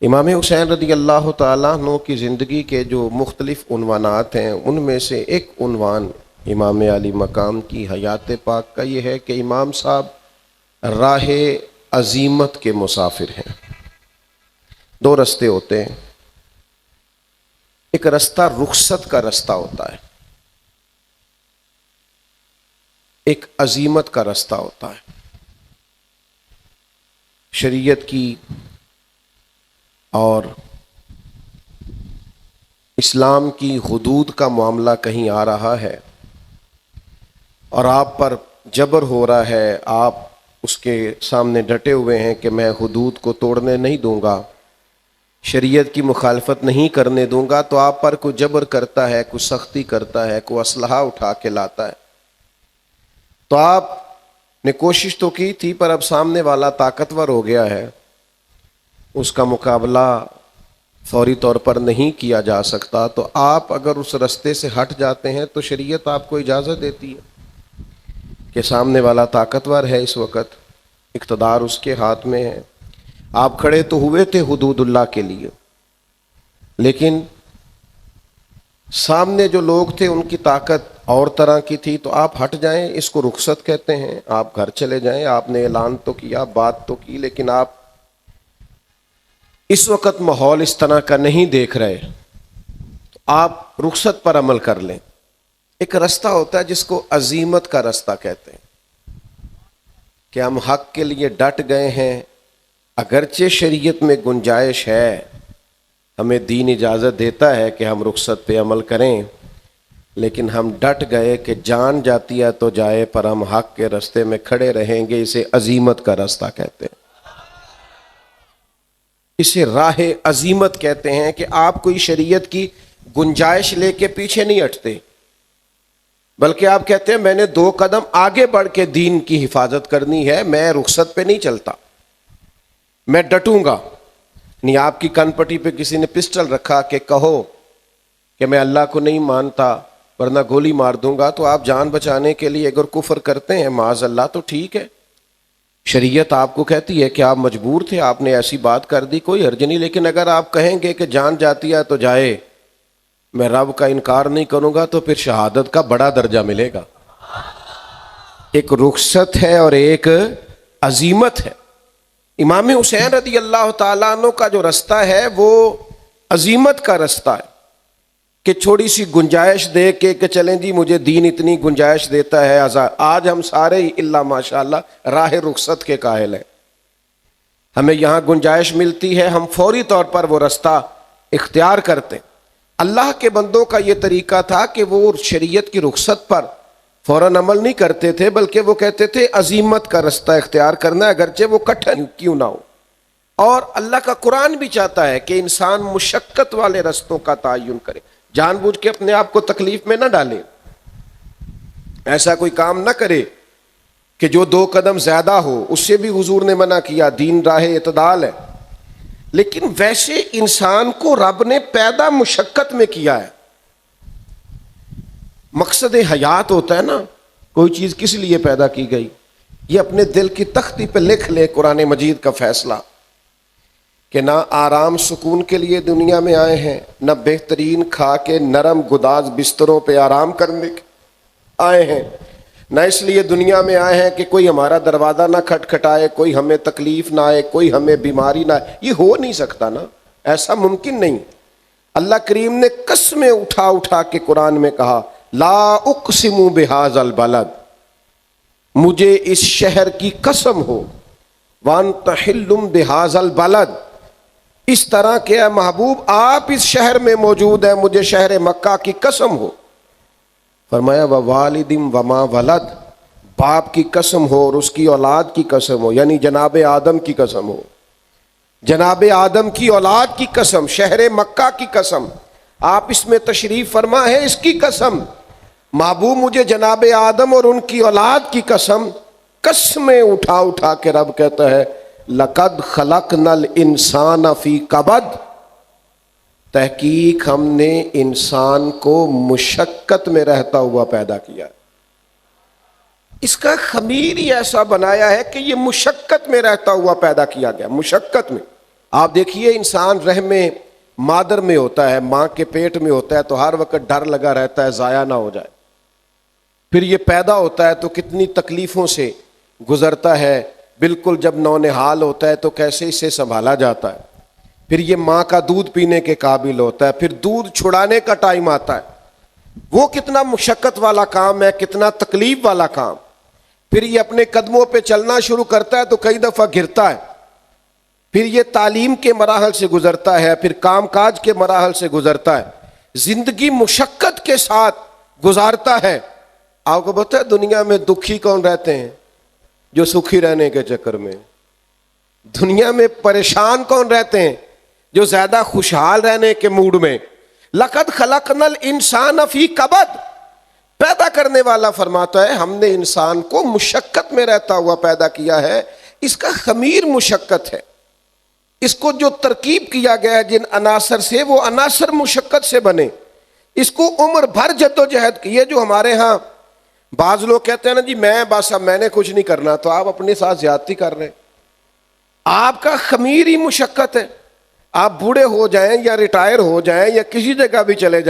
امام حسین رضی اللہ تعالیٰ عنہ کی زندگی کے جو مختلف عنوانات ہیں ان میں سے ایک عنوان امام علی مقام کی حیات پاک کا یہ ہے کہ امام صاحب راہ عزیمت کے مسافر ہیں۔ دو رستے ہوتے ہیں، ایک رستہ رخصت کا رستہ ہوتا ہے، ایک عزیمت کا رستہ ہوتا ہے۔ شریعت کی اور اسلام کی حدود کا معاملہ کہیں آ رہا ہے اور آپ پر جبر ہو رہا ہے، آپ اس کے سامنے ڈٹے ہوئے ہیں کہ میں حدود کو توڑنے نہیں دوں گا، شریعت کی مخالفت نہیں کرنے دوں گا، تو آپ پر کوئی جبر کرتا ہے، کوئی سختی کرتا ہے، کوئی اسلحہ اٹھا کے لاتا ہے، تو آپ نے کوشش تو کی تھی پر اب سامنے والا طاقتور ہو گیا ہے، اس کا مقابلہ فوری طور پر نہیں کیا جا سکتا، تو آپ اگر اس رستے سے ہٹ جاتے ہیں تو شریعت آپ کو اجازت دیتی ہے کہ سامنے والا طاقتور ہے، اس وقت اقتدار اس کے ہاتھ میں ہے، آپ کھڑے تو ہوئے تھے حدود اللہ کے لیے، لیکن سامنے جو لوگ تھے ان کی طاقت اور طرح کی تھی، تو آپ ہٹ جائیں، اس کو رخصت کہتے ہیں، آپ گھر چلے جائیں، آپ نے اعلان تو کیا، بات تو کی، لیکن آپ اس وقت ماحول اس طرح کا نہیں دیکھ رہے، آپ رخصت پر عمل کر لیں۔ ایک رستہ ہوتا ہے جس کو عزیمت کا رستہ کہتے ہیں کہ ہم حق کے لیے ڈٹ گئے ہیں، اگرچہ شریعت میں گنجائش ہے، ہمیں دین اجازت دیتا ہے کہ ہم رخصت پہ عمل کریں، لیکن ہم ڈٹ گئے کہ جان جاتی ہے تو جائے، پر ہم حق کے رستے میں کھڑے رہیں گے، اسے عزیمت کا رستہ کہتے ہیں، اسے راہ عزیمت کہتے ہیں کہ آپ کوئی شریعت کی گنجائش لے کے پیچھے نہیں ہٹتے، بلکہ آپ کہتے ہیں میں نے 2 قدم آگے بڑھ کے دین کی حفاظت کرنی ہے، میں رخصت پہ نہیں چلتا، میں ڈٹوں گا نہیں۔ آپ کی کن پٹی پہ کسی نے پسٹل رکھا کہ کہو کہ میں اللہ کو نہیں مانتا ورنہ گولی مار دوں گا، تو آپ جان بچانے کے لیے اگر کفر کرتے ہیں معاذ اللہ تو ٹھیک ہے، شریعت آپ کو کہتی ہے کہ آپ مجبور تھے، آپ نے ایسی بات کر دی، کوئی حرج نہیں، لیکن اگر آپ کہیں گے کہ جان جاتی ہے تو جائے، میں رب کا انکار نہیں کروں گا، تو پھر شہادت کا بڑا درجہ ملے گا۔ ایک رخصت ہے اور ایک عزیمت ہے۔ امام حسین رضی اللہ تعالیٰ عنہ کا جو رستہ ہے وہ عزیمت کا رستہ ہے کہ تھوڑی سی گنجائش دے کے کہ چلیں جی مجھے دین اتنی گنجائش دیتا ہے، آج ہم سارے ہی اللہ ماشاءاللہ راہ رخصت کے قائل ہیں، ہمیں یہاں گنجائش ملتی ہے، ہم فوری طور پر وہ رستہ اختیار کرتے۔ اللہ کے بندوں کا یہ طریقہ تھا کہ وہ شریعت کی رخصت پر فوراً عمل نہیں کرتے تھے، بلکہ وہ کہتے تھے عزیمت کا رستہ اختیار کرنا ہے، اگرچہ وہ کٹھن کیوں نہ ہو۔ اور اللہ کا قرآن بھی چاہتا ہے کہ انسان مشقت والے رستوں کا تعین کرے، جان بوجھ کے اپنے آپ کو تکلیف میں نہ ڈالے، ایسا کوئی کام نہ کرے کہ جو 2 قدم زیادہ ہو، اس سے بھی حضور نے منع کیا، دین راہ اعتدال ہے، لیکن ویسے انسان کو رب نے پیدا مشقت میں کیا ہے۔ مقصد حیات ہوتا ہے نا، کوئی چیز کس لیے پیدا کی گئی، یہ اپنے دل کی تختی پہ لکھ لے قرآن مجید کا فیصلہ کہ نہ آرام سکون کے لیے دنیا میں آئے ہیں، نہ بہترین کھا کے نرم گداز بستروں پہ آرام کرنے آئے ہیں، نہ اس لیے دنیا میں آئے ہیں کہ کوئی ہمارا دروازہ نہ کھٹکھٹائے، کوئی ہمیں تکلیف نہ آئے، کوئی ہمیں بیماری نہ آئے، یہ ہو نہیں سکتا نا، ایسا ممکن نہیں۔ اللہ کریم نے قسمیں اٹھا اٹھا کے قرآن میں کہا لا اقسم بہذا البلد، مجھے اس شہر کی قسم ہو، وانت حل بہذا البلد، اس طرح کہ اے محبوب آپ اس شہر میں موجود ہیں، مجھے شہر مکہ کی قسم ہو۔ فرمایا ووالد وما ولد، باپ کی قسم ہو اور اس کی اولاد کی قسم ہو، یعنی جناب آدم کی قسم ہو، جناب آدم کی اولاد کی قسم، شہر مکہ کی قسم، آپ اس میں تشریف فرما ہے، اس کی قسم، محبوب مجھے جناب آدم اور ان کی اولاد کی قسم۔ قسمیں اٹھا اٹھا کے رب کہتا ہے لقد خلقنا الانسان فی کبد، تحقیق ہم نے انسان کو مشقت میں رہتا ہوا پیدا کیا، اس کا خمیر ہی ایسا بنایا ہے کہ یہ مشقت میں رہتا ہوا پیدا کیا گیا، مشقت میں۔ آپ دیکھیے انسان رحم مادر میں ہوتا ہے، ماں کے پیٹ میں ہوتا ہے تو ہر وقت ڈر لگا رہتا ہے ضائع نہ ہو جائے. پھر یہ پیدا ہوتا ہے تو کتنی تکلیفوں سے گزرتا ہے، بالکل جب نونہال ہوتا ہے تو کیسے اسے سنبھالا جاتا ہے. پھر یہ ماں کا دودھ پینے کے قابل ہوتا ہے، پھر دودھ چھڑانے کا ٹائم آتا ہے، وہ کتنا مشقت والا کام ہے، کتنا تکلیف والا کام. پھر یہ اپنے قدموں پہ چلنا شروع کرتا ہے تو کئی دفعہ گرتا ہے. پھر یہ تعلیم کے مراحل سے گزرتا ہے، پھر کام کاج کے مراحل سے گزرتا ہے، زندگی مشقت کے ساتھ گزارتا ہے. آپ کو پتہ ہے دنیا میں دکھی کون رہتے ہیں؟ جو سکھی رہنے کے چکر میں. دنیا میں پریشان کون رہتے ہیں؟ جو زیادہ خوشحال رہنے کے موڈ میں. لقد خلقنا الانسان فی کبد، پیدا کرنے والا فرماتا ہے ہم نے انسان کو مشقت میں رہتا ہوا پیدا کیا ہے. اس کا خمیر مشقت ہے، اس کو جو ترکیب کیا گیا ہے جن عناصر سے، وہ عناصر مشقت سے بنے. اس کو عمر بھر جد و جہد کی ہے. جو ہمارے ہاں بعض لوگ کہتے ہیں نا جی میں نے کچھ نہیں کرنا، تو آپ اپنے ساتھ زیادتی کر رہے ہیں. آپ کا خمیر ہی مشقت ہے. آپ بوڑھے ہو جائیں یا ریٹائر ہو جائیں یا کسی جگہ بھی چلے جائیں،